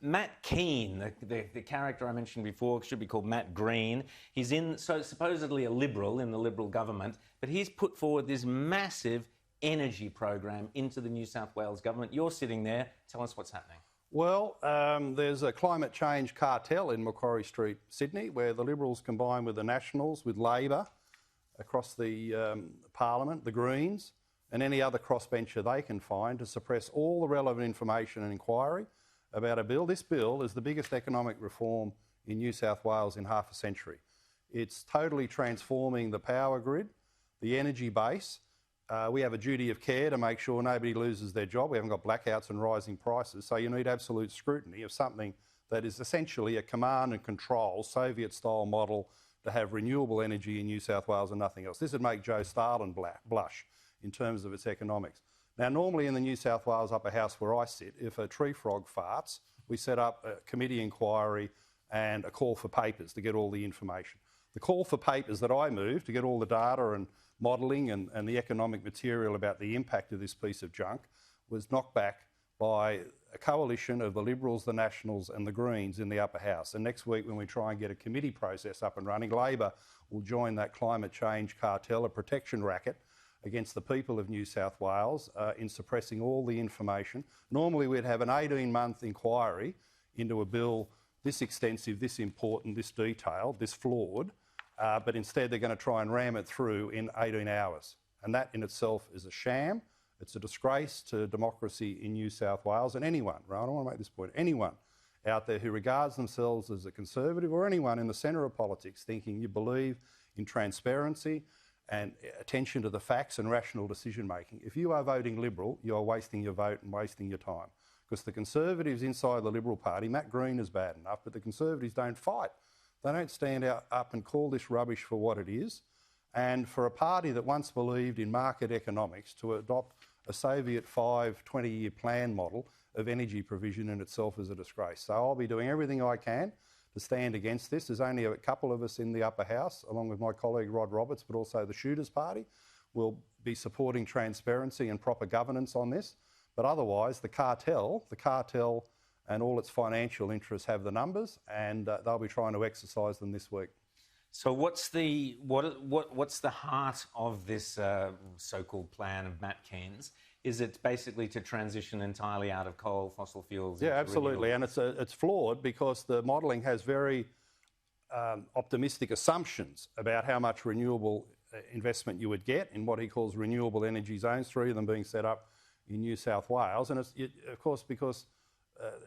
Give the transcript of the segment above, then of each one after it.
Matt Kean, the character I mentioned before, should be called Matt Green. He's supposedly a Liberal in the Liberal government, but he's put forward this massive energy program into the New South Wales government. You're sitting there. Tell us what's happening. Well, there's a climate change cartel in Macquarie Street, Sydney, where the Liberals combine with the Nationals, with Labor across the Parliament, the Greens, and any other crossbencher they can find to suppress all the relevant information and inquiry about a bill. This bill is the biggest economic reform in New South Wales in half a century. It's totally transforming the power grid, the energy base. We have a duty of care to make sure nobody loses their job. We haven't got blackouts and rising prices. So you need absolute scrutiny of something that is essentially a command and control Soviet-style model to have renewable energy in New South Wales and nothing else. This would make Joe Stalin blush in terms of its economics. Now, normally in the New South Wales upper house where I sit, if a tree frog farts, we set up a committee inquiry and a call for papers to get all the information. The call for papers that I moved to get all the data and modelling and the economic material about the impact of this piece of junk was knocked back by a coalition of the Liberals, the Nationals and the Greens in the upper house. And next week when we try and get a committee process up and running, Labor will join that climate change cartel, a protection racket against the people of New South Wales in suppressing all the information. Normally we'd have an 18-month inquiry into a bill this extensive, this important, this detailed, this flawed, but instead they're going to try and ram it through in 18 hours. And that in itself is a sham. It's a disgrace to democracy in New South Wales. And anyone, right, I want to make this point, anyone out there who regards themselves as a Conservative or anyone in the centre of politics thinking you believe in transparency and attention to the facts and rational decision making. If you are voting Liberal, you are wasting your vote and wasting your time. Because the Conservatives inside the Liberal Party, Matt Green is bad enough, but the Conservatives don't fight. They don't stand up and call this rubbish for what it is. And for a party that once believed in market economics to adopt a Soviet 20-year plan model of energy provision in itself is a disgrace. So I'll be doing everything I can to stand against this. There's only a couple of us in the upper house, along with my colleague Rod Roberts, but also the Shooters Party will be supporting transparency and proper governance on this. But otherwise, the cartel and all its financial interests have the numbers, and they'll be trying to exercise them this week. So what's the heart of this so-called plan of Matt Kean's? Is it basically to transition entirely out of coal, fossil fuels? Yeah, absolutely. And it's flawed because the modelling has very optimistic assumptions about how much renewable investment you would get in what he calls renewable energy zones, 3 of them being set up in New South Wales. And of course, because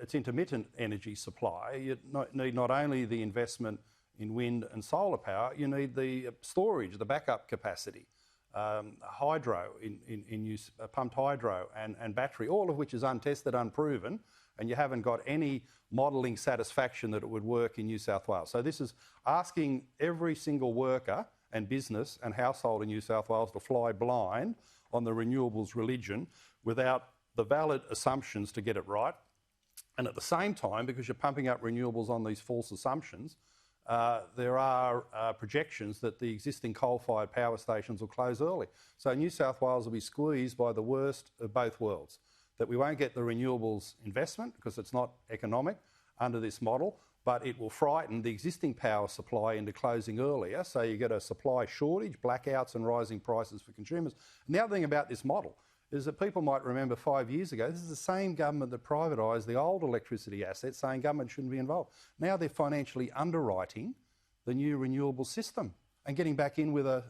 it's intermittent energy supply, you need not only the investment in wind and solar power, you need the storage, the backup capacity. Hydro, in use, pumped hydro and battery, all of which is untested, unproven, and you haven't got any modelling satisfaction that it would work in New South Wales. So this is asking every single worker and business and household in New South Wales to fly blind on the renewables religion without the valid assumptions to get it right. And at the same time, because you're pumping up renewables on these false assumptions, there are projections that the existing coal-fired power stations will close early. So New South Wales will be squeezed by the worst of both worlds, that we won't get the renewables investment because it's not economic under this model, but it will frighten the existing power supply into closing earlier. So you get a supply shortage, blackouts and rising prices for consumers. And the other thing about this model is that people might remember 5 years ago, this is the same government that privatised the old electricity assets, saying government shouldn't be involved. Now they're financially underwriting the new renewable system and getting back in with a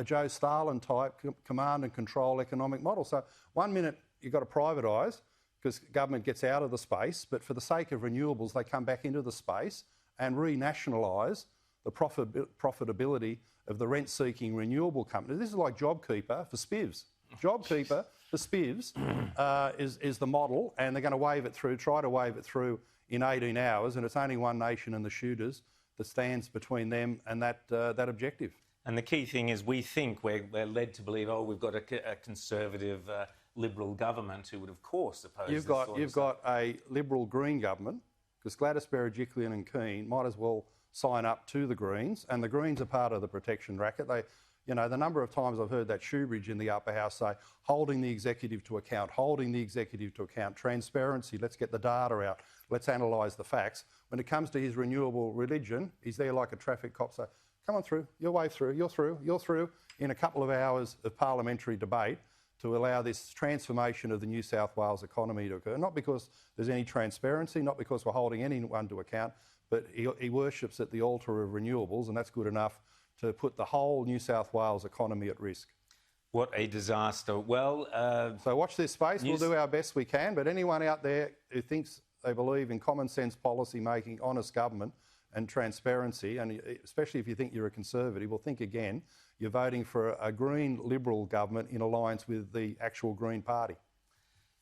Joe Stalin type command and control economic model. So 1 minute you've got to privatise because government gets out of the space, but for the sake of renewables they come back into the space and renationalise the profitability of the rent-seeking renewable companies. This is like JobKeeper for SPIVs. JobKeeper for SPIVs is the model, and they're going to try to wave it through in 18 hours, and it's only one nation and the Shooters that stands between them and that objective. And the key thing is we think we're led to believe, we've got a Conservative Liberal government who would, of course, oppose this sort of stuff. You've got a Liberal Green government, because Gladys Berejiklian and Kean might as well sign up to the Greens, and the Greens are part of the protection racket. You know, the number of times I've heard that Shoebridge in the upper house say, holding the executive to account, holding the executive to account, transparency, let's get the data out, let's analyse the facts. When it comes to his renewable religion, he's there like a traffic cop, say, come on through, your way through, you're through, in a couple of hours of parliamentary debate to allow this transformation of the New South Wales economy to occur. Not because there's any transparency, not because we're holding anyone to account, but he worships at the altar of renewables, and that's good enough to put the whole New South Wales economy at risk. What a disaster. Well, so watch this space. We'll do our best we can, but anyone out there who thinks they believe in common sense policy making, honest government and transparency, and especially if you think you're a Conservative, well, think again. You're voting for a Green Liberal government in alliance with the actual Green Party.